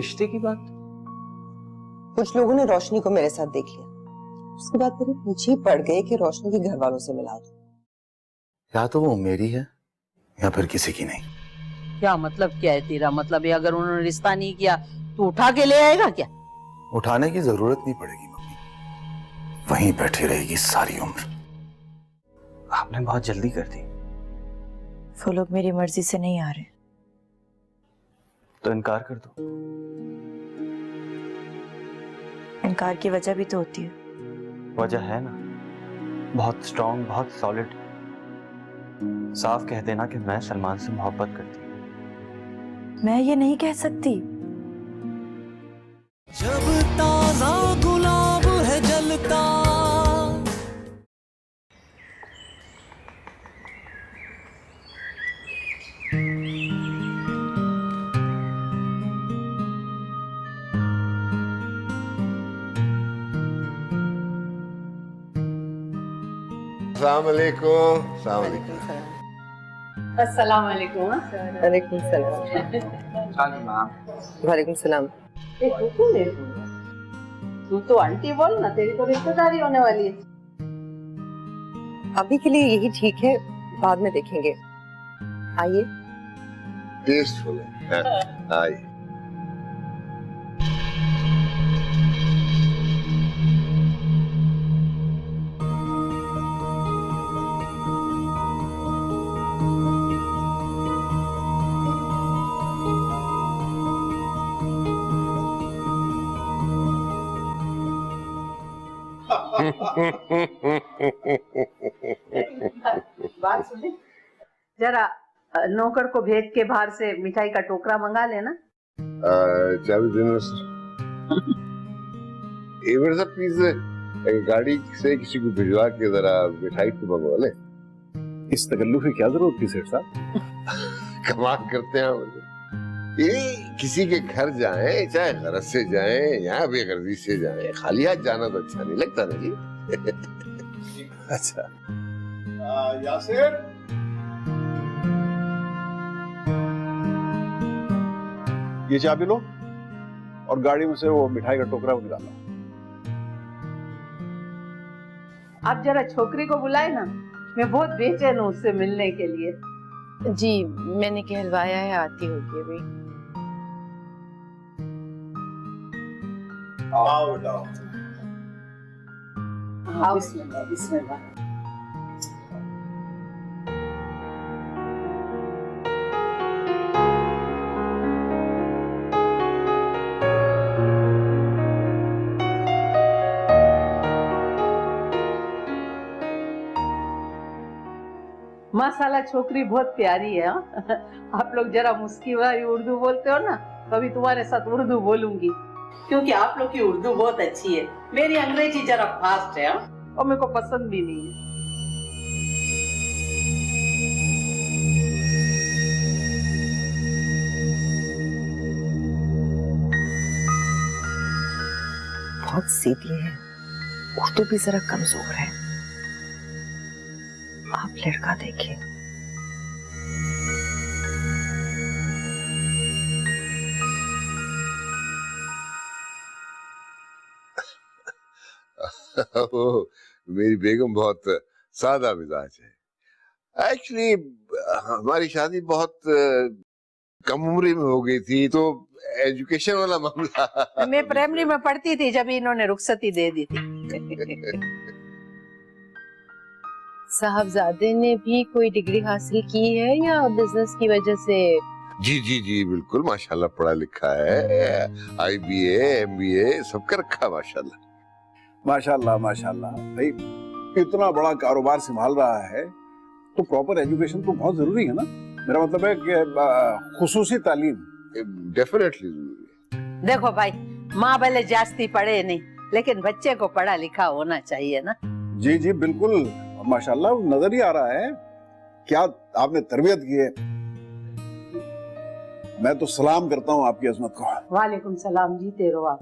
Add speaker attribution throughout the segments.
Speaker 1: रिश्ते की बात?
Speaker 2: कुछ लोगों ने रोशनी को मेरे साथ देख लिया, उसके बाद मेरे पीछे ही पड़ गए कि रोशनी के घर वालों से मिला दो।
Speaker 3: या तो वो मेरी है या फिर किसी की नहीं।
Speaker 4: क्या मतलब क्या है तेरा? मतलब है अगर उन्होंने रिश्ता नहीं किया तो उठा के ले आएगा क्या?
Speaker 3: उठाने की जरूरत नहीं पड़ेगी मम्मी, वहीं बैठी रहेगी सारी उम्र।
Speaker 1: आपने बहुत जल्दी कर दी।
Speaker 5: वो लोग मेरी मर्जी से नहीं आ रहे।
Speaker 1: तो इनकार कर दो।
Speaker 5: इनकार की वजह भी तो होती है।
Speaker 1: वजह है ना, बहुत स्ट्रॉन्ग, बहुत सॉलिड। साफ कह देना कि मैं सलमान से मोहब्बत करती हूँ।
Speaker 5: मैं ये नहीं कह सकती।
Speaker 6: जब ताजा गुलाब है जलता।
Speaker 7: अस्सलाम वालेकुम। अस्सलाम वालेकुम।
Speaker 2: वालेकुम सलाम। वालेकुम सलाम।
Speaker 4: तू तो आंटी बोल ना, तेरी तो रिश्तेदारी होने वाली है।
Speaker 2: अभी के लिए यही ठीक है, बाद में देखेंगे। आइए।
Speaker 7: टेस्टफुल है। आइए।
Speaker 4: बात सुने, जरा नौकर को भेज के बाहर से मिठाई का टोकरा मंगा लेना।
Speaker 7: चाबी देना सर। एक बार प्लीज गाड़ी से किसी को भिजवा के जरा मिठाई तो मंगवा ले।
Speaker 3: इस तकल्लुफ की क्या जरूरत थी सेठ साहब?
Speaker 7: कमाल करते हैं ये, किसी के घर जाएं, चाहे गरज से जाएं या बेगर्जी से जाएं, खाली हाथ जाना तो अच्छा नहीं लगता ना जी।
Speaker 3: अच्छा
Speaker 7: यासिर,
Speaker 8: ये चाबी लो और गाड़ी में से वो मिठाई का टोकरा वो निकालो।
Speaker 4: आप जरा छोकरी को बुलाए ना, मैं बहुत बेचैन हूँ उससे मिलने के लिए।
Speaker 5: जी मैंने कहलवाया है, आती होगी अभी।
Speaker 8: आओ बेटा।
Speaker 4: हाँ, बिस्मिल्लाह बिस्मिल्लाह। माशाल्लाह छोकरी बहुत प्यारी है। आप लोग जरा मुस्की वाली उर्दू बोलते हो ना, कभी तुम्हारे साथ उर्दू बोलूंगी, क्योंकि आप लोग की उर्दू बहुत अच्छी है। मेरी अंग्रेजी जरा फास्ट है और मेरे को पसंद भी नहीं है।
Speaker 2: बहुत सीधी है, उर्दू भी जरा कमजोर है। आप लड़का देखिए।
Speaker 7: मेरी बेगम बहुत सादा मिजाज है। एक्चुअली हमारी शादी बहुत कम उम्र में हो गई थी, तो एजुकेशन वाला मामला।
Speaker 4: मैं प्राइमरी में पढ़ती थी जब इन्होंने रुखसती दे दी थी।
Speaker 5: साहबजादे ने भी कोई डिग्री हासिल की है या बिजनेस की वजह से?
Speaker 7: जी जी जी बिल्कुल, माशाल्लाह पढ़ा लिखा है, IBA MBA सब कर रखा है माशाल्लाह।
Speaker 8: माशाल्लाह माशाल्लाह। भाई इतना बड़ा कारोबार संभाल रहा है तो प्रॉपर एजुकेशन तो बहुत जरूरी है ना। मेरा मतलब है कि खुसूसी तालीम
Speaker 7: डेफिनेटली जरूरी है।
Speaker 4: देखो भाई, माँ भले जास्ती पढ़े नहीं, लेकिन बच्चे को पढ़ा लिखा होना चाहिए ना।
Speaker 8: जी जी बिल्कुल, माशाल्लाह नजर ही आ रहा है क्या आपने तरबियत की है। मैं तो सलाम करता हूँ आपकी अजमत को।
Speaker 4: वालेकुम सलाम, जीते रहो आप।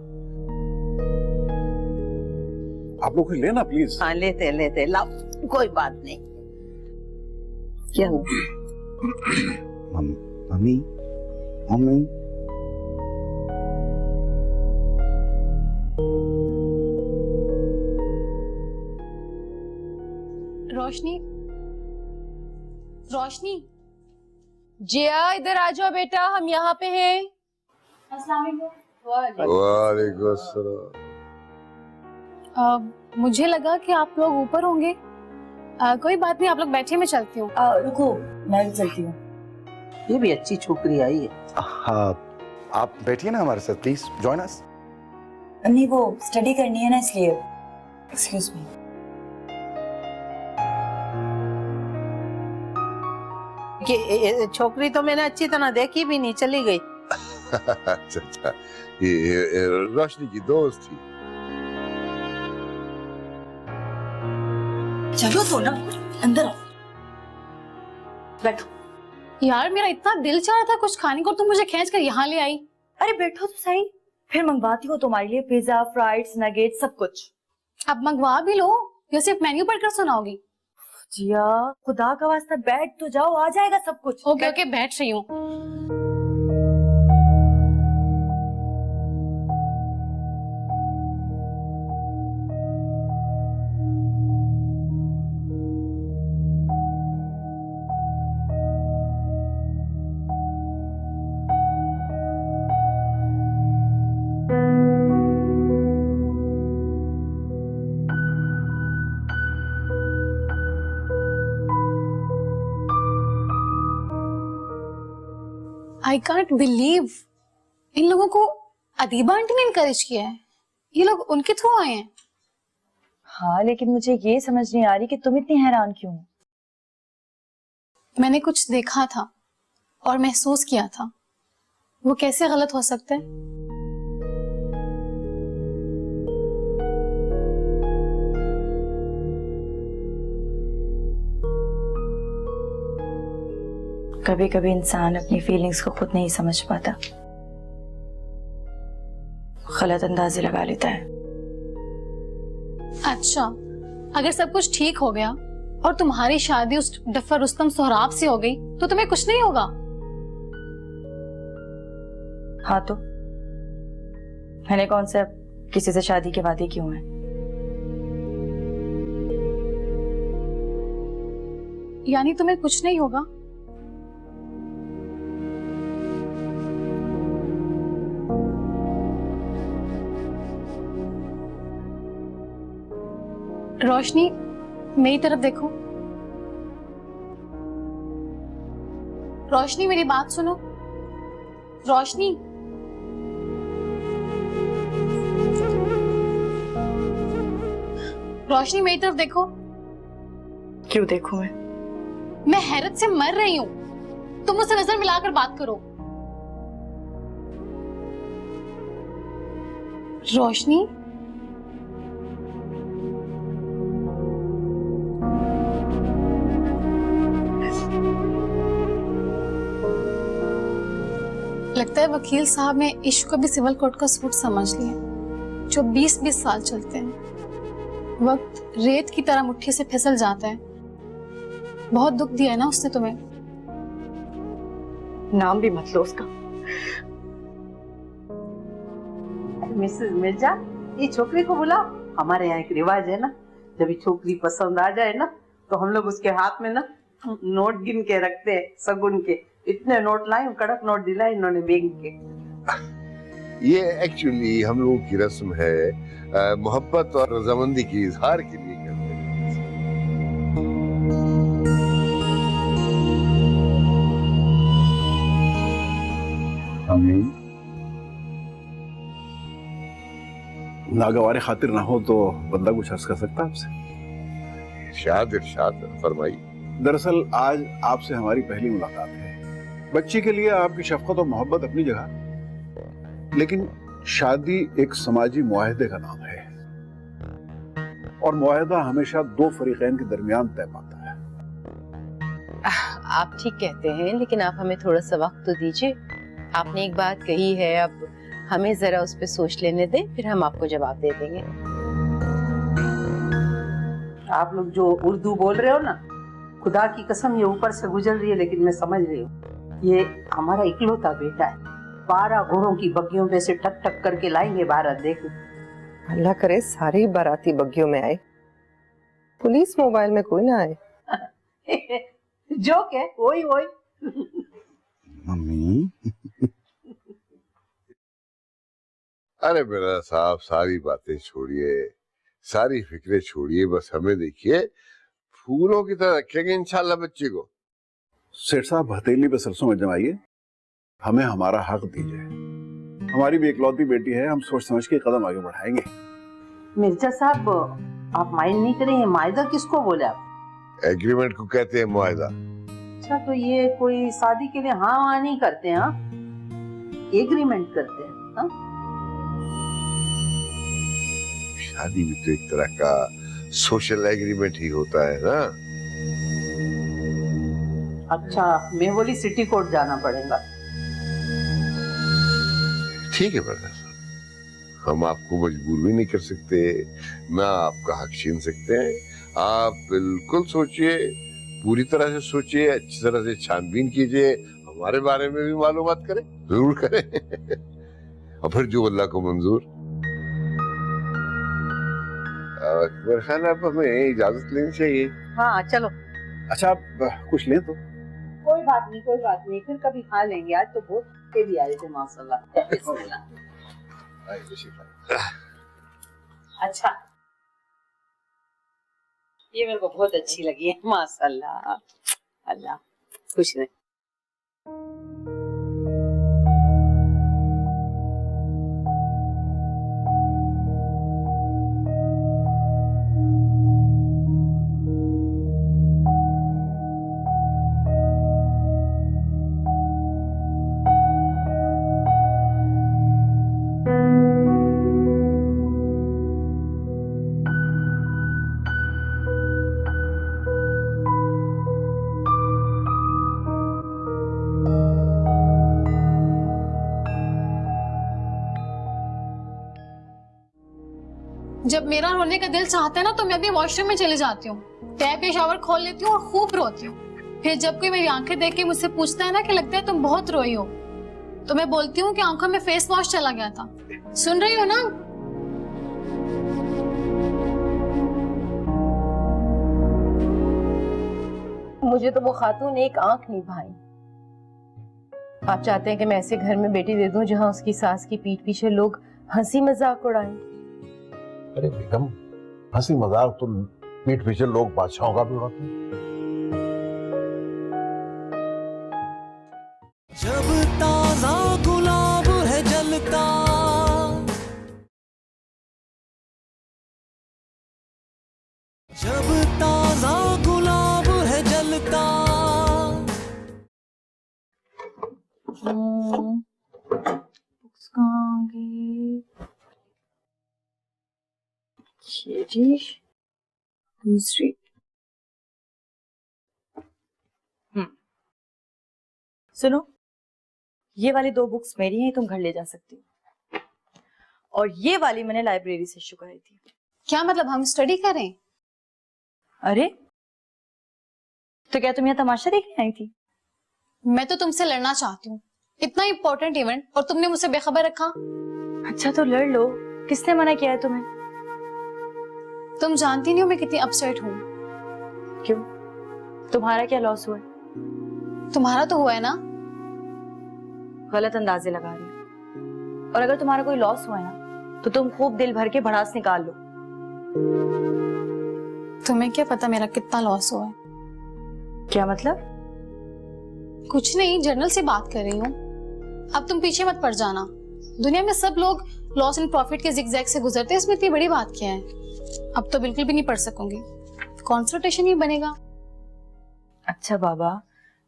Speaker 8: आप लोग कुछ लेना प्लीज।
Speaker 4: हाँ लेते लेते, लाओ, कोई बात नहीं।
Speaker 2: क्या हुआ?
Speaker 3: मम्मी मम्मी
Speaker 5: रोशनी, रोशनी, जिया इधर आ जाओ बेटा, हम यहाँ पे हैं। अस्सलाम वालेकुम।
Speaker 7: वालेकुम अस्सलाम।
Speaker 5: मुझे लगा कि आप लोग ऊपर होंगे। कोई बात नहीं, आप लोग बैठे, मैं चलती हूँ।
Speaker 9: रुको, मैं भी चलती हूँ।
Speaker 4: ये भी अच्छी छोकरी आई है।
Speaker 3: हाँ, आप बैठिए ना हमारे साथ, प्लीज जॉइन अस।
Speaker 9: नहीं, वो स्टडी करनी है ना, इसलिए। Excuse me.
Speaker 4: ये छोकरी तो मैंने अच्छी तरह देखी भी नहीं, चली गई।
Speaker 7: अच्छा अच्छा, ये रोशनी की दोस्त थी।
Speaker 9: चलो तो ना, अंदर आओ, बैठो।
Speaker 5: यार मेरा इतना दिल चाह रहा था कुछ खाने को, तुम मुझे खींच कर यहाँ ले आई।
Speaker 9: अरे बैठो तो सही, फिर मंगवाती हो तुम्हारे लिए पिज्जा, फ्राइड्स, नगेट, सब कुछ।
Speaker 5: अब मंगवा भी लो या सिर्फ मेन्यू पढ़कर सुनाओगी?
Speaker 9: जिया, खुदा का वास्ता बैठ तो जाओ, आ जाएगा सब कुछ।
Speaker 5: ओके ओके, बैठ रही हूँ। आई कांट बिलीव इन लोगों को अदीबा आंटी ने इनकरेज किया है। ये लोग उनके थ्रू आए हैं।
Speaker 9: हाँ, लेकिन मुझे ये समझ नहीं आ रही कि तुम इतनी हैरान क्यों हो।
Speaker 5: मैंने कुछ देखा था और महसूस किया था, वो कैसे गलत हो सकता है?
Speaker 9: कभी कभी इंसान अपनी फीलिंग्स को खुद नहीं समझ पाता, गलत अंदाजे लगा लेता है।
Speaker 5: अच्छा, अगर सब कुछ ठीक हो गया और तुम्हारी शादी उस डफर रुस्तम सोहराब से हो गई तो तुम्हें कुछ नहीं होगा?
Speaker 9: हाँ तो मैंने कौन सा किसी से शादी के वादे क्यों हैं?
Speaker 5: यानी तुम्हें कुछ नहीं होगा? रोशनी, मेरी तरफ देखो। रोशनी, मेरी बात सुनो। रोशनी, रोशनी मेरी तरफ देखो।
Speaker 9: क्यों देखूं मैं?
Speaker 5: मैं हैरत से मर रही हूं, तुम मुझसे नजर मिलाकर बात करो। रोशनी, लगता है वकील साहब ने इश्क को भी सिविल कोर्ट का सूट समझ लिया, जो 20-20 साल चलते हैं। वक्त रेत की तरह मुट्ठी से फिसल जाता है। बहुत दुख दिया है ना उसने तुम्हें।
Speaker 9: नाम भी मत लो उसका।
Speaker 4: मिसेस मिर्जा, ये छोकरी को बुलाओ। हमारे यहाँ एक रिवाज है ना, जब ये छोकरी पसंद आ जाए ना तो हम लोग उसके हाथ में ना नोट गिन के रखते हैं, सगुन के। इतने नोट लाए, कड़क नोट दिलाए इन्होंने बैंक के।
Speaker 7: ये एक्चुअली हम लोगों की रस्म है, मोहब्बत और रजामंदी की इजहार के लिए करते हैं।
Speaker 8: नागवार खातिर ना हो तो बंदा कुछ अर्ज कर सकता है आपसे?
Speaker 7: इरशाद इरशाद फरमाइए।
Speaker 8: दरअसल आज आपसे हमारी पहली मुलाकात है। बच्ची के लिए आपकी शफकत और मोहब्बत अपनी जगह, लेकिन शादी एक समाजी मुआहदे का नाम है और मुआहदा हमेशा दो फरीकैन के दरमियान तय पाता है।
Speaker 5: आप ठीक कहते हैं, लेकिन आप हमें थोड़ा सा वक्त तो दीजिए। आपने एक बात कही है, अब हमें जरा उस पर सोच लेने दें, फिर हम आपको जवाब दे देंगे।
Speaker 4: आप लोग जो उर्दू बोल रहे हो ना, खुदा की कसम ये ऊपर से गुजर रही है, लेकिन मैं समझ रही हूँ। ये हमारा इकलौता बेटा है। 12 घोड़ों की बग्गियों पे से टक टक करके लाएंगे भारत। देखो,
Speaker 2: अल्लाह करे सारे बाराती बग्गियों में आए। पुलिस मोबाइल में कोई ना आए।
Speaker 4: जोक है, वही वही।
Speaker 3: मम्मी
Speaker 7: अरे मेरा साहब, सारी बातें छोड़िए, सारी फिक्रें छोड़िए, बस हमें देखिए, फूलों की तरह रखेंगे इंशाल्लाह बच्चे को।
Speaker 8: सेठ साहब हथेली पे सरसों मत जमाइए, हमें हमारा हक दीजिए। हमारी भी इकलौती बेटी है, हम सोच समझ के कदम आगे बढ़ाएंगे।
Speaker 4: मिर्जा साहब, आप माइंड नहीं करेंगे, मायदा किसको बोले आप?
Speaker 7: एग्रीमेंट को कहते हैं मुआहदा।
Speaker 4: अच्छा, तो ये कोई शादी के लिए हाँ हाँ नहीं करते हैं, एग्रीमेंट करते हैं। हाँ?
Speaker 7: शादी भी तो एक तरह का सोशल एग्रीमेंट ही होता है ना।
Speaker 4: अच्छा, मैं बोली सिटी कोर्ट जाना पड़ेगा।
Speaker 7: ठीक है ब्रदर, हम आपको मजबूर भी नहीं कर सकते, ना आपका हक छीन सकते हैं। आप बिल्कुल सोचिए, पूरी तरह से सोचिए, अच्छी तरह से छानबीन कीजिए, हमारे बारे में भी मालूमात करें, जरूर करें। और फिर जो अल्लाह को मंजूर। मेरे ख्याल है अब हमें इजाजत लेनी चाहिए।
Speaker 4: हाँ चलो।
Speaker 8: अच्छा आप कुछ लें तो।
Speaker 4: कोई बात नहीं, कोई बात नहीं, फिर कभी खा लेंगे। आज तो बहुत के भी आए थे माशाल्लाह। अच्छा, ये मेरे को बहुत अच्छी लगी है माशाल्लाह। अल्लाह खुश रहे।
Speaker 5: जब मेरा रोने का दिल चाहता है ना, तो मैं भी वॉशरूम में चले जाती हूँ, टैप या शावर खोल लेती हूँ और खूब रोती हूँ। फिर जब कोई मेरी आंखें देख के मुझसे पूछता है ना कि लगता है तुम बहुत रोई हो, तो मैं बोलती हूँ कि आंखों में फेस वॉश चला गया था। सुन रही हो ना?
Speaker 10: मुझे तो वो खातून एक आंख नहीं भाई। आप चाहते हैं कि मैं ऐसे घर में बेटी दे दूं जहां उसकी सास की पीठ पीछे लोग हंसी मजाक उड़ाएं?
Speaker 3: अरे बेगम, हंसी मजाक तो पीठ पीछे लोग बादशाहों का भी उड़ाते हैं।
Speaker 6: जब ताजा गुलाब है जलता, जब ताजा गुलाब है जलता।
Speaker 9: बुक्स कहाँ गई? ये जी दूसरी। सुनो, ये वाली 2 बुक्स मेरी हैं, तुम घर ले जा सकती हो। और ये वाली मैंने लाइब्रेरी से इशू कराई थी।
Speaker 5: क्या मतलब, हम स्टडी करें?
Speaker 9: अरे तो क्या तुम यहाँ तमाशा देखने आई थी?
Speaker 5: मैं तो तुमसे लड़ना चाहती हूँ, इतना इंपॉर्टेंट इवेंट, और तुमने मुझसे बेखबर रखा।
Speaker 9: अच्छा तो लड़ लो, किसने मना किया है तुम्हें?
Speaker 5: तुम जानती नहीं हो मैं कितनी अपसेट हूँ।
Speaker 9: क्यों, तुम्हारा क्या लॉस हुआ है?
Speaker 5: तुम्हारा तो हुआ है ना।
Speaker 9: गलत अंदाजे लगा रही हो। और अगर तुम्हारा कोई लॉस हुआ है ना, तो तुम खूब दिल भर के भड़ास निकाल लो।
Speaker 5: तुम्हें क्या पता मेरा कितना लॉस हुआ है?
Speaker 9: क्या मतलब?
Speaker 5: कुछ नहीं, जर्नल से बात कर रही हूँ। अब तुम पीछे मत पड़ जाना। दुनिया में सब लोग लॉस एंड प्रॉफिट के जिगजैग से गुजरते हैं, इसमें इतनी बड़ी बात क्या है? अब तो बिल्कुल भी नहीं पढ़ सकूंगी, कंसंट्रेशन ही बनेगा।
Speaker 9: अच्छा बाबा,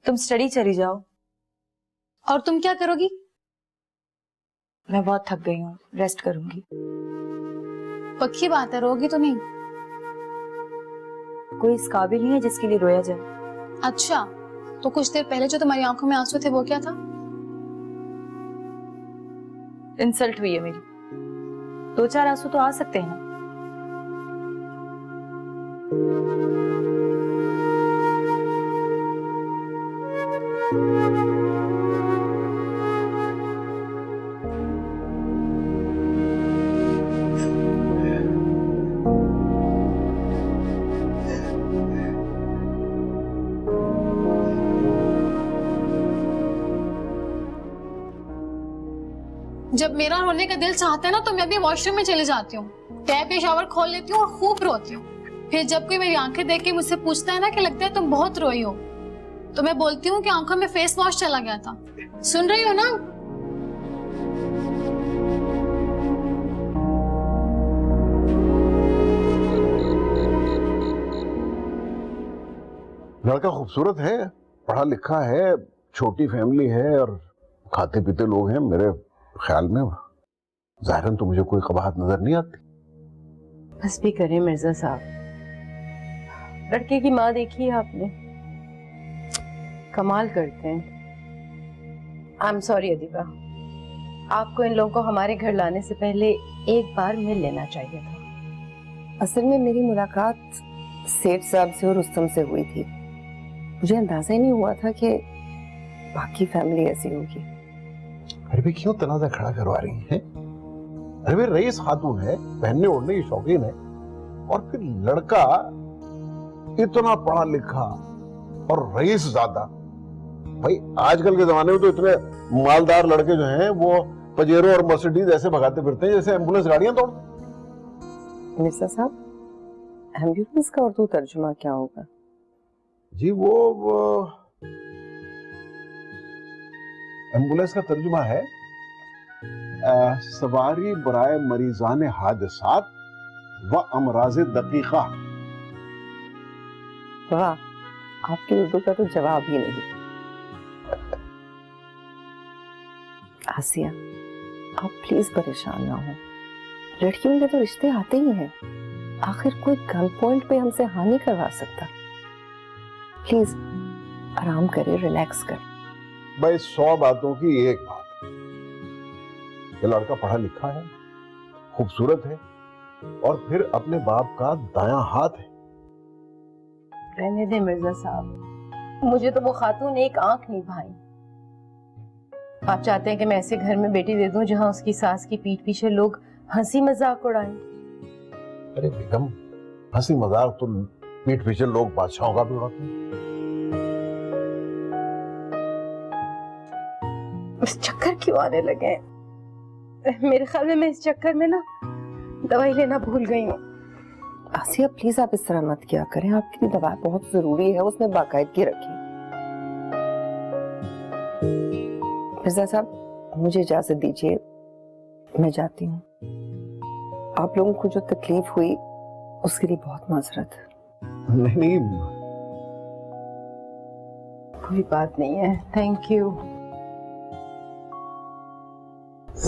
Speaker 9: तुम स्टडी चली जाओ।
Speaker 5: और तुम क्या करोगी?
Speaker 9: मैं बहुत थक गई हूँ, रेस्ट करूंगी।
Speaker 5: पक्की बात है, रोगी तो नहीं?
Speaker 9: कोई इस काबिल नहीं है जिसके लिए रोया जाए।
Speaker 5: अच्छा, तो कुछ देर पहले जो तुम्हारी आंखों में आंसू थे वो क्या था?
Speaker 9: इंसल्ट हुई है मेरी। 2-4 आंसू तो आ सकते हैं ना।
Speaker 5: जब मेरा रोने का दिल चाहता है ना तो मैं भी वॉशरूम में चले जाती हूँ, टैप या शावर खोल लेती हूँ और खूब रोती हूँ। फिर जब कोई मेरी आंखें देख के मुझसे पूछता है ना कि लगता है तुम बहुत रोई हो, तो मैं बोलती हूँ कि आंखों में फेस वॉश चला गया था। सुन रही हो ना?
Speaker 8: लड़का खूबसूरत है, पढ़ा लिखा है, छोटी फैमिली है और खाते पीते लोग हैं। मेरे ख्याल में जाहिरन तो मुझे कोई कबाहत नजर नहीं आती।
Speaker 10: बस भी करें मिर्जा साहब, लड़के की माँ देखी है आपने, कमाल करते हैं। आई एम सॉरी अदीबा, आपको इन लोगों को हमारे घर लाने से पहले एक बार मिल लेना चाहिए था।
Speaker 2: असल में मेरी मुलाकात सेठ साहब से और रुस्तम से हुई थी। मुझे अंदाजा ही नहीं हुआ था कि बाकी फैमिली ऐसी होगी।
Speaker 8: अरे भी क्यों तनाजा खड़ा करवा रही हैं? अरे भी रईस खातून है, पहनने ओढ़ने की शौकीन है, और फिर लड़का इतना पढ़ा लिखा और रईस ज्यादा। भाई आजकल के जमाने में तो इतने मालदार लड़के जो हैं वो पजेरो और मर्सिडीज ऐसे भगाते फिरते हैं जैसे एम्बुलेंस गाड़ियां तोड़।
Speaker 2: मिर्जा साहब, एम्बुलेंस का उर्दू तर्जुमा क्या होगा?
Speaker 8: जी वो एम्बुलेंस का तर्जुमा है सवारी बराए मरीजान हादसात व अमराज़े दकीका।
Speaker 2: वाह, आपकी उर्दू का तो जवाब ही नहीं। आसिया, आप प्लीज परेशान ना हो। लड़कियों के तो रिश्ते आते ही हैं। आखिर कोई गन पॉइंट पे हमसे हाँ नहीं करवा सकता। प्लीज आराम करें, रिलैक्स कर।
Speaker 8: भाई 100 बातों की एक बात, ये लड़का पढ़ा लिखा है, खूबसूरत है और फिर अपने बाप का दायां हाथ है।
Speaker 10: रहने दे मिर्जा साहब, मुझे तो वो खातून एक आंख नहीं भाई। आप चाहते हैं कि मैं ऐसे घर में बेटी दे दूं जहां उसकी सास की पीठ पीछे लोग हंसी मजाक उड़ाएं?
Speaker 8: अरे बेगम, हंसी मजाक तो पीठ पीछे लोग बादशाहों का भी उड़ाते हैं।
Speaker 10: इस चक्कर क्यों आने लगे? मेरे ख्याल में मैं इस चक्कर में ना दवाई लेना भूल गई हूँ।
Speaker 2: आसिया प्लीज आप इस तरह मत किया करें, आपकी दवा बहुत जरूरी है, उसमें बाकायदगी रखें। मिर्जा साहब, मुझे इजाजत दीजिए, मैं जाती हूँ। आप लोगों को जो तकलीफ हुई उसके लिए बहुत माजरत।
Speaker 8: नहीं,
Speaker 10: कोई बात नहीं है, थैंक यू।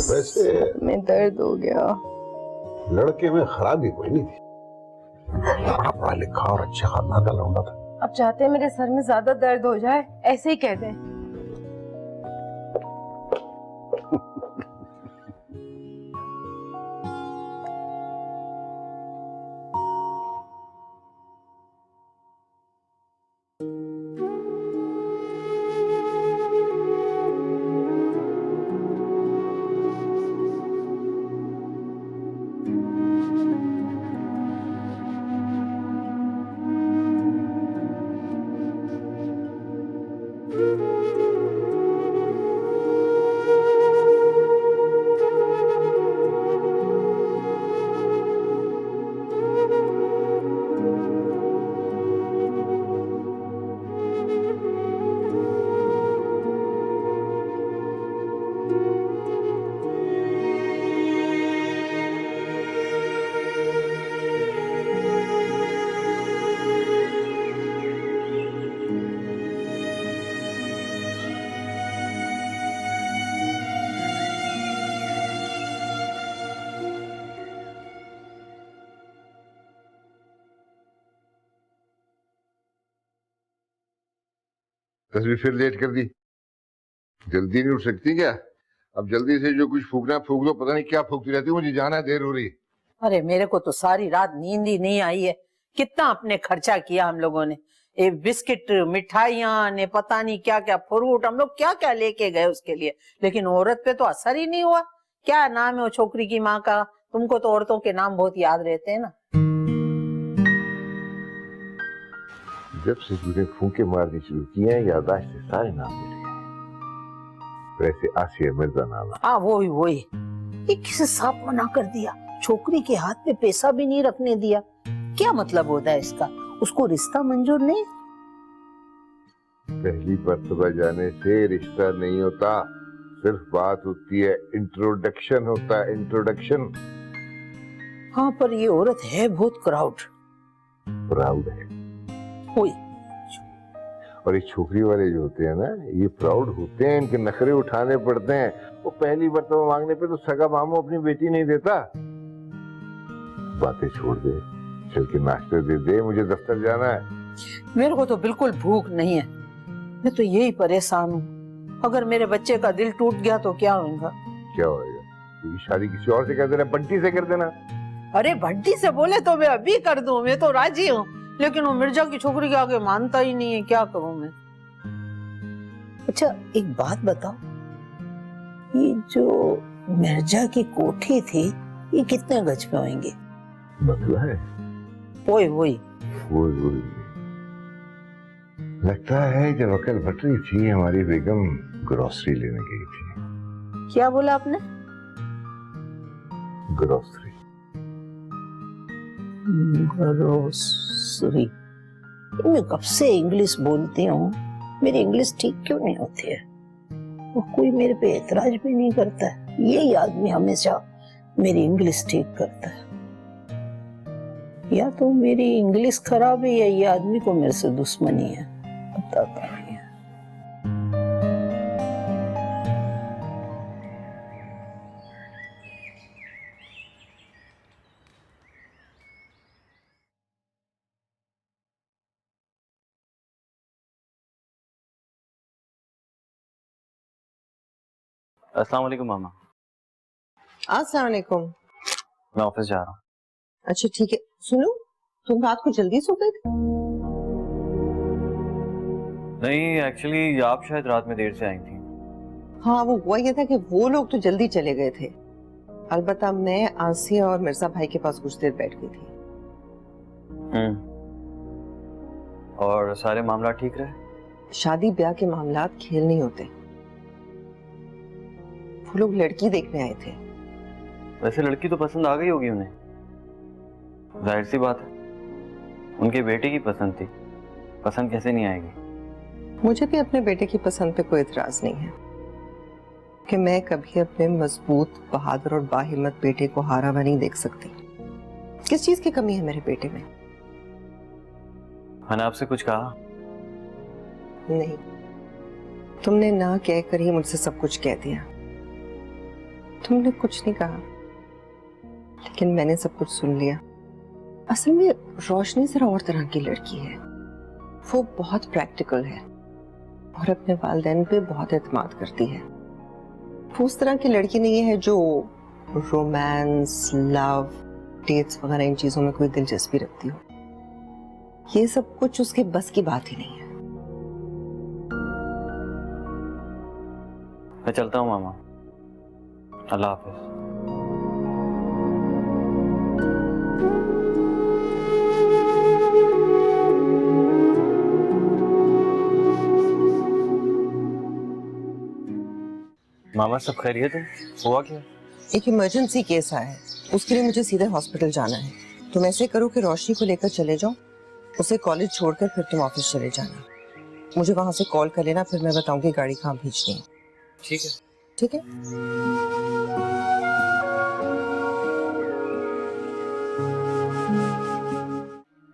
Speaker 8: वैसे
Speaker 10: में दर्द हो गया।
Speaker 8: लड़के में खराबी कोई नहीं थी, बड़ा पढ़ा लिखा और अच्छे खानदान का लौंडा था।
Speaker 10: अब चाहते हैं मेरे सर में ज्यादा दर्द हो जाए, ऐसे ही कह दें।
Speaker 7: तस्वीर फिर लेट कर दी। जल्दी नहीं उठ सकती क्या? अब जल्दी से जो कुछ फूकना फूक दो, पता नहीं क्या फूकती रहती है, मुझे जाना है, देर हो रही है।
Speaker 4: अरे मेरे को तो सारी रात नींद ही नहीं आई है। कितना अपने खर्चा किया हम लोगों ने, ये बिस्किट, मिठाइयाँ ने पता नहीं क्या क्या, फ्रूट, हम लोग क्या क्या लेके गए उसके लिए, लेकिन औरत पे तो असर ही नहीं हुआ। क्या नाम है वो छोकरी की माँ का? तुमको तो औरतों के नाम बहुत याद रहते हैं ना।
Speaker 7: जब से तूने फूंके मारनी शुरू की हैं, याददाश्त से सारे नाम मिट गए। वैसे आसिया मिर्जा नाम है।
Speaker 4: हाँ वही ये किसे साफ मना कर दिया, छोकरी के हाथ में पैसा भी नहीं रखने दिया। क्या मतलब होता है इसका? उसको रिश्ता मंजूर नहीं?
Speaker 7: पहली मर्तबा जाने से रिश्ता नहीं होता, सिर्फ बात होती है, इंट्रोडक्शन होता है, इंट्रोडक्शन।
Speaker 4: हाँ पर ये औरत है बहुत
Speaker 7: प्राउड है।
Speaker 4: वही
Speaker 7: और ये छोकरी वाले जो होते हैं ना, ये प्राउड होते हैं, इनके नखरे उठाने पड़ते हैं। वो पहली मर्तबा मांगने पे तो सगा मामू अपनी बेटी नहीं देता। बातें छोड़ दे, चल के नाश्ते दे दे, मुझे दफ्तर जाना है।
Speaker 4: मेरे को तो बिल्कुल भूख नहीं है, मैं तो यही परेशान हूँ। अगर मेरे बच्चे का दिल टूट गया तो क्या होगा?
Speaker 7: क्या होएगा? तो शादी किसी और से कर देना, बंटी से कर देना।
Speaker 4: अरे बंटी से बोले तो मैं अभी कर दूं, मैं तो राजी हूँ, लेकिन वो मिर्जा की छोकरी के आगे मानता ही नहीं है, क्या करूं मैं? अच्छा एक बात बताओ, ये जो मिर्जा की कोठी थी ये कितने गज पे होंगे?
Speaker 7: बंगला है।
Speaker 4: वही
Speaker 7: लगता है जब अकल भट रही थी हमारी बेगम ग्रोसरी लेने गई थी।
Speaker 4: क्या बोला आपने?
Speaker 7: ग्रोसरी।
Speaker 4: ग्रोसरी। मैं कब से इंग्लिश बोलती हूँ, मेरी इंग्लिश ठीक क्यों नहीं होती है? वो कोई मेरे पे एतराज भी नहीं करता है। यही आदमी हमेशा मेरी इंग्लिश ठीक करता है। या तो मेरी इंग्लिश खराब है या ये आदमी को मेरे से दुश्मनी है, बताता नहीं है।
Speaker 1: अस्सलाम वालेकुम मामा।
Speaker 2: अस्सलाम वालेकुम।
Speaker 1: मैं ऑफिस जा रहा हूँ।
Speaker 2: अच्छा ठीक है, सुनो तुम रात को जल्दी सो गए थे?
Speaker 1: नहीं एक्चुअली आप शायद रात में देर से आई थी।
Speaker 2: हाँ वो हुआ ये था कि वो लोग तो जल्दी चले गए थे, अलबत्ता मैं आसिया और मिर्जा भाई के पास कुछ देर बैठ गई थी।
Speaker 1: और सारे मामला ठीक रहे?
Speaker 2: शादी ब्याह के मामलात खेल नहीं होते। वो लोग लड़की देखने आए थे।
Speaker 1: वैसे लड़की तो पसंद आ गई होगी उन्हें, जाहिर सी बात है, उनके बेटे की पसंद थी, पसंद कैसे नहीं आएगी?
Speaker 2: मुझे भी अपने बेटे की पसंद पे कोई इतराज नहीं है कि मैं कभी अपने मजबूत, बहादुर और बाहिम्मत बेटे को हारा हुआ नहीं देख सकती। किस चीज की कमी है मेरे बेटे में?
Speaker 1: मैंने आपसे कुछ कहा?
Speaker 2: नहीं, तुमने ना कहकर ही मुझसे सब कुछ कह दिया। तुमने कुछ नहीं कहा, लेकिन मैंने सब कुछ सुन लिया। असल में रोशनी जरा और तरह की लड़की है। वो बहुत प्रैक्टिकल है और अपने वालिदैन पे बहुत एतमाद करती है। वो उस तरह की लड़की नहीं है जो रोमांस, लव, डेट्स वगैरह इन चीजों में कोई दिलचस्पी रखती हो। ये सब कुछ उसके बस की बात ही नहीं है।
Speaker 1: मैं चलता हूँ मामा, अल्लाह हाफिज। मामा सब खैरियत है? हुआ क्या?
Speaker 2: एक इमरजेंसी केस आया है, उसके लिए मुझे सीधे हॉस्पिटल जाना है। तुम ऐसे करो कि रोशनी को लेकर चले जाओ, उसे कॉलेज छोड़कर फिर तुम ऑफिस चले जाना। मुझे वहां से कॉल कर लेना, फिर मैं बताऊंगी गाड़ी कहाँ भेजनी है।
Speaker 1: ठीक है।
Speaker 2: ठीक है।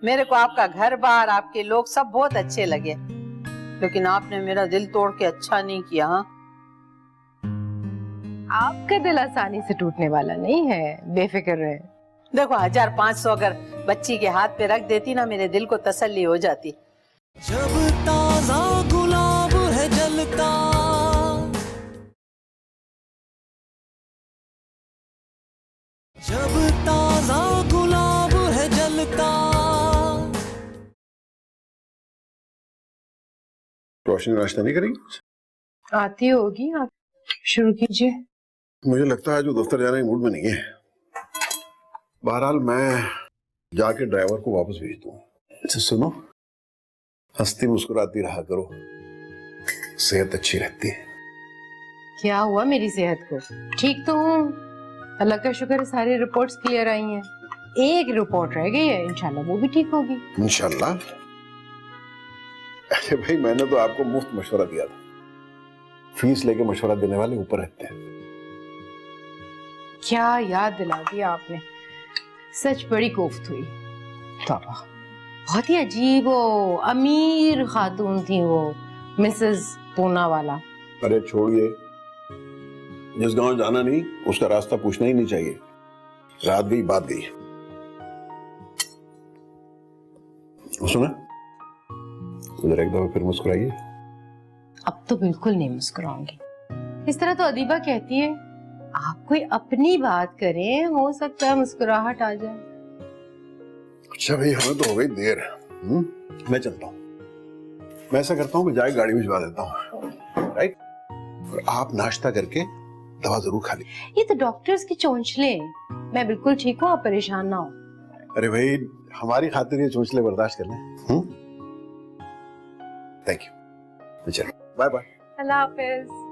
Speaker 4: मेरे को आपका घर बार, आपके लोग सब बहुत अच्छे लगे, लेकिन आपने मेरा दिल तोड़ के अच्छा नहीं किया। हाँ?
Speaker 10: आपका दिल आसानी से टूटने वाला नहीं है, बेफिक्र रहे।
Speaker 4: देखो 1500 अगर बच्ची के हाथ पे रख देती ना, मेरे दिल को तसल्ली हो जाती।
Speaker 6: जब ताजा गुलाब है जलता, जब ताजा गुलाब है जलता।
Speaker 8: रोशनी नाश्ता नहीं करेंगी?
Speaker 10: आती होगी, आप शुरू कीजिए।
Speaker 8: मुझे लगता है जो दफ्तर जाने के मूड में नहीं है। बहरहाल मैं जाके ड्राइवर को वापस भेज दूं। अच्छा सुनो, हंसती मुस्कुराती रहा करो, सेहत अच्छी रहती है।
Speaker 10: क्या हुआ मेरी सेहत को? ठीक तो हूँ, अल्लाह का शुक्र है, सारी रिपोर्ट्स क्लियर आई हैं। एक रिपोर्ट रह गई है, इंशाल्लाह वो भी ठीक होगी।
Speaker 8: इंशाल्लाह। अरे भाई, मैंने तो आपको मुफ्त मशवरा दिया था, फीस लेके मशवरा देने वाले ऊपर रहते हैं।
Speaker 10: क्या याद दिला दिया आपने, सच बड़ी कोफ्त हुई। तौबा, बहुत ही अजीब वो अमीर खातून थी वो मिसेस पूनावाला।
Speaker 8: अरे छोड़िए, जिस गांव जाना नहीं उसका रास्ता पूछना ही नहीं चाहिए। रात गई बात गई। सुना, उधर एक दफा फिर मुस्कुराइए।
Speaker 10: अब तो बिल्कुल नहीं मुस्कुराऊंगी। इस तरह तो अदीबा कहती है, आप कोई अपनी बात करें, हो सकता है मुस्कुराहट आ जाए।
Speaker 8: अच्छा भाई, हमें तो हो गई देर। मैं चलता हूँ। मैं ऐसा करता हूँ, मैं जाके गाड़ी भिजवा देता हूँ, राइट? और आप नाश्ता करके दवा जरूर खा ली।
Speaker 10: ये तो डॉक्टर्स की चोंचले। मैं बिल्कुल ठीक हूँ, आप परेशान ना हो।
Speaker 8: अरे भाई, हमारी खातिर ये चोंचले बर्दाश्त कर लें। Thank you. चलो, बाय बाय।
Speaker 10: अल्लाह हाफिज।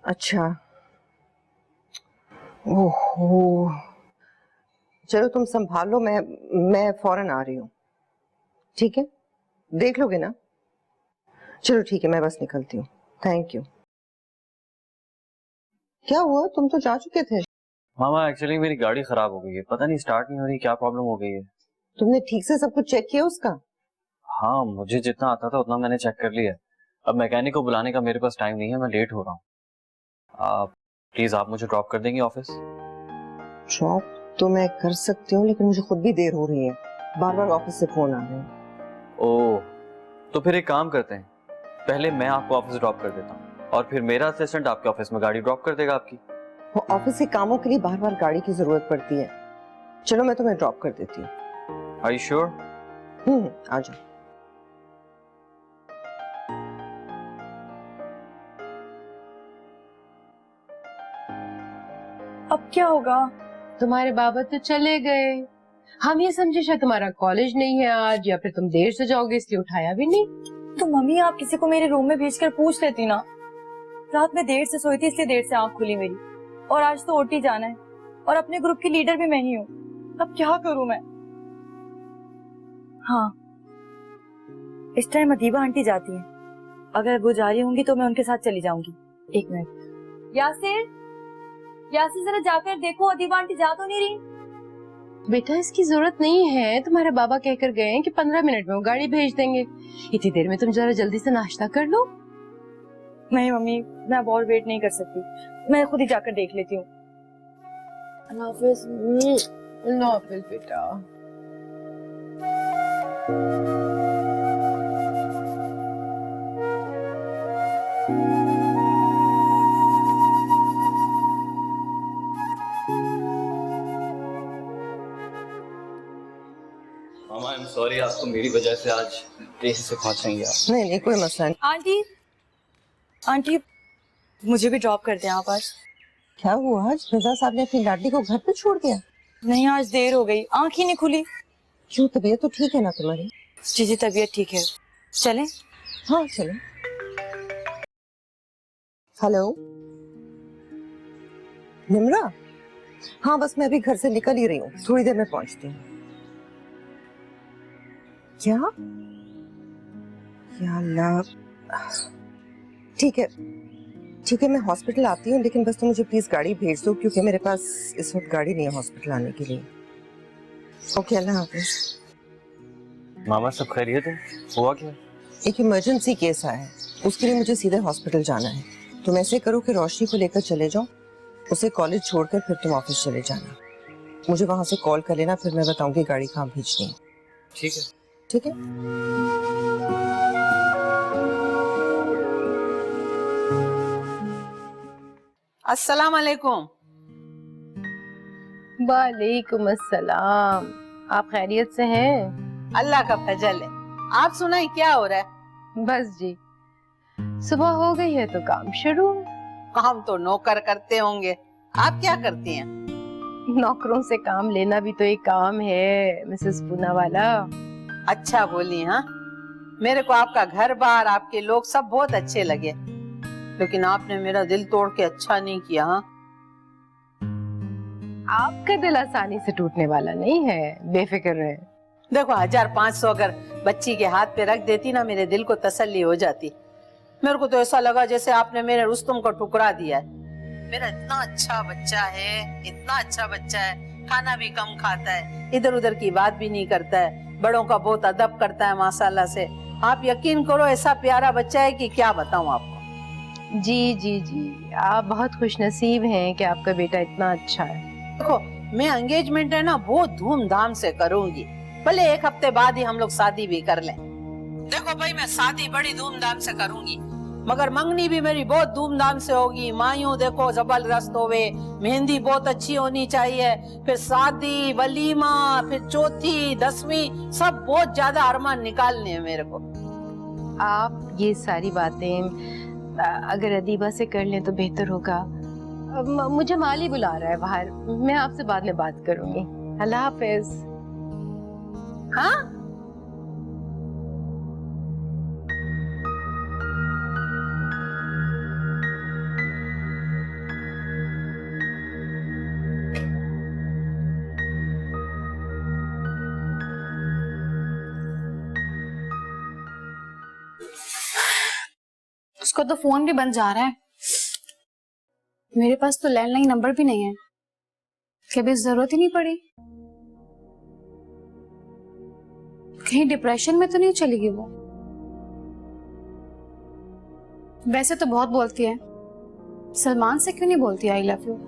Speaker 2: अच्छा, ओहो, चलो तुम संभालो, मैं फौरन आ रही हूँ। ठीक है, देख लोगे ना? चलो ठीक है, मैं बस निकलती हूँ। Thank you. क्या हुआ, तुम तो जा चुके थे।
Speaker 1: मामा, एक्चुअली मेरी गाड़ी खराब हो गई है, पता नहीं स्टार्ट नहीं हो रही, क्या प्रॉब्लम हो गई है।
Speaker 2: तुमने ठीक से सब कुछ चेक किया उसका?
Speaker 1: हाँ, मुझे जितना आता था उतना मैंने चेक कर लिया। अब मैकेनिक को बुलाने का मेरे पास टाइम नहीं है, मैं लेट हो रहा हूँ। प्लीज आप मुझे ड्रॉप कर देंगे ऑफिस?
Speaker 2: ड्रॉप तो मैं कर सकती हूँ, लेकिन मुझे खुद भी देर हो रही है, बार बार ऑफिस से फोन आ रहे हैं।
Speaker 1: ओह, तो फिर एक काम करते हैं, पहले मैं आपको ऑफिस ड्रॉप कर देता हूँ और फिर मेरा असिस्टेंट आपके ऑफिस में गाड़ी ड्रॉप कर देगा आपकी।
Speaker 2: वो ऑफिस के कामों के लिए बार बार गाड़ी की जरूरत पड़ती है। चलो मैं तुम्हें ड्रॉप कर देती हूँ।
Speaker 1: Are you sure?
Speaker 2: आ जाओ।
Speaker 9: अब क्या होगा?
Speaker 10: तुम्हारे बाबा तो चले गए, हम ये समझे शायद तुम्हारा कॉलेज नहीं है आज, या फिर तुम देर से जाओगे इसलिए उठाया भी नहीं।
Speaker 9: तो मम्मी, आप किसी को मेरे रूम में भेजकर पूछ लेती ना। रात में देर से सोई थी इसलिए देर से आंख खुली मेरी, और आज तो ओटी जाना है और अपने ग्रुप की लीडर भी मैं ही हूँ। अब क्या करूँ मैं? हाँ, इस टाइम अदीबा आंटी जाती हैं, अगर वो जा रही होंगी तो मैं उनके साथ चली जाऊंगी। एक मिनट, यासिर जरा जाकर देखो अदीबा आंटी जा तो नहीं रही।
Speaker 10: बेटा इसकी जरूरत नहीं है, तुम्हारे बाबा कहकर गए हैं कि 15 मिनट में वो गाड़ी भेज देंगे। इतनी देर में तुम जरा जल्दी से नाश्ता कर लो।
Speaker 9: नहीं मम्मी, मैं अब और वेट नहीं कर सकती, मैं खुद ही जाकर देख लेती हूँ। अल्लाह हाफिज।
Speaker 10: अल्लाह हाफिज बेटा।
Speaker 1: मामा आई एम सॉरी, आपको मेरी वजह से आज देर से पहुंचेंगे आप।
Speaker 2: नहीं नहीं, कोई मसला नहीं।
Speaker 9: आंटी, आंटी मुझे भी ड्रॉप कर दें आप आज।
Speaker 2: क्या हुआ, आज मिर्जा साहब ने अपनी लाडली को घर पे छोड़ दिया?
Speaker 9: नहीं, आज देर हो गई, आंख ही नहीं खुली।
Speaker 2: क्यों, तबीयत तो ठीक है ना तुम्हारी?
Speaker 9: जी तबीयत ठीक है, चलें?
Speaker 2: हाँ चलो। हेलो निम्रा, हाँ बस मैं अभी घर से निकल ही रही हूँ, थोड़ी देर में पहुंचती हूँ। क्या? या अल्लाह, ठीक है ठीक है, मैं हॉस्पिटल आती हूँ, लेकिन बस तुम मुझे प्लीज गाड़ी भेज दो, क्योंकि मेरे पास इस वक्त गाड़ी नहीं है हॉस्पिटल आने के लिए। ओके, अल्लाह हाफिज।
Speaker 1: मामा सब खैरियत है? हुआ क्या?
Speaker 2: एक इमरजेंसी केस आया है, उसके लिए मुझे सीधे हॉस्पिटल जाना है। तुम ऐसे करो कि रोशनी को लेकर चले जाओ, उसे कॉलेज छोड़कर फिर तुम ऑफिस चले जाना। मुझे वहां से कॉल कर लेना, फिर मैं बताऊंगी गाड़ी कहाँ भेजनी है।
Speaker 1: ठीक है।
Speaker 2: ठीक है।
Speaker 4: अस्सलाम वालेकुम।
Speaker 10: वालेकुम अस्सलाम। आप खैरियत से हैं?
Speaker 4: अल्लाह का फजल है। आप सुनाई क्या हो रहा है?
Speaker 10: बस जी, सुबह हो गई है तो काम शुरू।
Speaker 4: काम तो नौकर करते होंगे, आप क्या करती हैं?
Speaker 10: नौकरों से काम लेना भी तो एक काम है मिसेस पूनावाला।
Speaker 4: अच्छा बोली। हाँ, मेरे को आपका घर बार, आपके लोग सब बहुत अच्छे लगे, लेकिन आपने मेरा दिल तोड़ के अच्छा नहीं किया। हाँ,
Speaker 10: आपका दिल आसानी से टूटने वाला नहीं है, बेफिक्र रहे।
Speaker 4: देखो 1500 अगर बच्ची के हाथ पे रख देती ना, मेरे दिल को तसल्ली हो जाती। मेरे को तो ऐसा लगा जैसे आपने मेरे रुस्तम को ठुकरा दिया है। मेरा इतना अच्छा बच्चा है, इतना अच्छा बच्चा है, खाना भी कम खाता है, इधर उधर की बात भी नहीं करता है, बड़ों का बहुत अदब करता है माशाल्लाह से। आप यकीन करो, ऐसा प्यारा बच्चा है कि क्या बताऊं आपको।
Speaker 10: जी जी जी, आप बहुत खुशनसीब हैं कि आपका बेटा इतना अच्छा है।
Speaker 4: देखो, मैं एंगेजमेंट है ना बहुत धूमधाम से करूंगी, भले एक हफ्ते बाद ही हम लोग शादी भी कर लें। देखो भाई, मैं शादी बड़ी धूमधाम से करूंगी, मगर मंगनी भी मेरी बहुत धूमधाम से होगी। मायूं देखो जबरदस्त होवे, मेहंदी बहुत अच्छी होनी चाहिए, फिर शादी, वलीमा, फिर चौथी, 10वीं, सब बहुत ज्यादा अरमान निकालने हैं मेरे को।
Speaker 10: आप ये सारी बातें अगर अदीबा से कर लें तो बेहतर होगा। मुझे माली बुला रहा है बाहर, मैं आपसे बाद में बात करूंगी। अल्लाह हाफिज।
Speaker 4: हाँ,
Speaker 5: उसको तो फोन भी बंद जा रहा है, मेरे पास तो लैंडलाइन नंबर भी नहीं है। कभी जरूरत ही नहीं पड़ी। कहीं डिप्रेशन में तो नहीं चली गई वो? वैसे तो बहुत बोलती है, सलमान से क्यों नहीं बोलती I love you?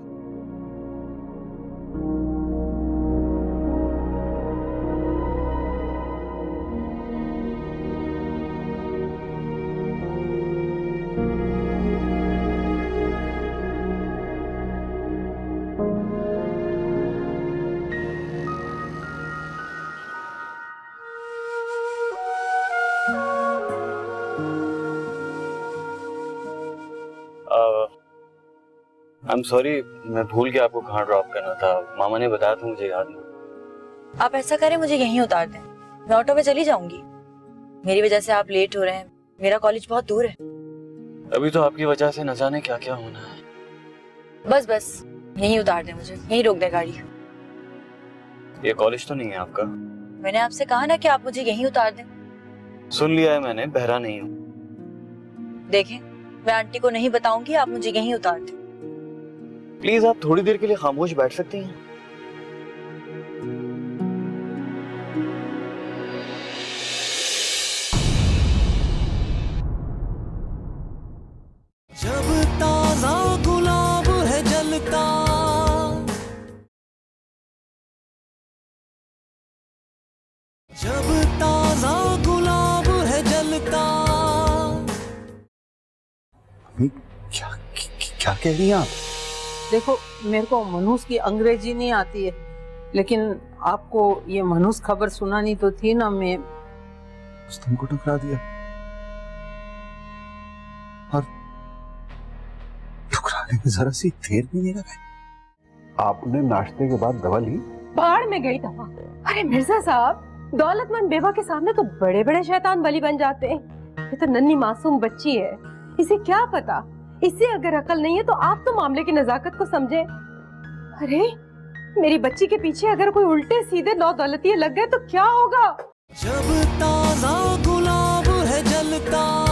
Speaker 1: I am sorry, मैं भूल गया आपको कहाँ ड्रॉप करना था। मामा ने बताया था, मुझे याद नहीं।
Speaker 9: आप ऐसा करें, मुझे यहीं उतार दें, मैं ऑटो में चली जाऊंगी। मेरी वजह से आप लेट हो रहे हैं, मेरा कॉलेज बहुत दूर है।
Speaker 1: अभी तो आपकी वजह से न जाने क्या क्या होना है।
Speaker 9: बस बस यहीं उतार दें, मुझे यहीं रोक दे गाड़ी।
Speaker 1: ये कॉलेज तो नहीं है आपका?
Speaker 9: मैंने आपसे कहा ना कि आप मुझे यहीं उतार दें।
Speaker 1: सुन लिया है मैंने, बहरा नहीं हूँ।
Speaker 9: देखें, मैं आंटी को नहीं बताऊंगी, आप मुझे यहीं उतार दें।
Speaker 1: प्लीज आप थोड़ी देर के लिए खामोश बैठ सकती हैं?
Speaker 6: जब ताजा गुलाब है जलता जब ताजा गुलाब है जलता।
Speaker 3: अभी क्या क्या कह रही हैं आप?
Speaker 4: देखो, मेरे को मनुष की अंग्रेजी नहीं आती है, लेकिन आपको ये मनुष खबर सुनानी तो थी ना। मैं
Speaker 3: बस तुमको टकरा दिया और टकराने में जरा सी देर भी नहीं लगाई।
Speaker 8: आपने नाश्ते के बाद दवा ली?
Speaker 10: बाढ़ में गई दवा। अरे मिर्जा साहब, दौलतमंद बेवा के सामने तो बड़े बड़े शैतान बलि बन जाते हैं। ये तो नन्ही मासूम बच्ची है, इसे क्या पता। इसे अगर अकल नहीं है तो आप तो मामले की नजाकत को समझे। अरे मेरी बच्ची के पीछे अगर कोई उल्टे सीधे नौ दौलतिये लग गए तो क्या होगा?
Speaker 6: जब ताजा गुलाब है जलता।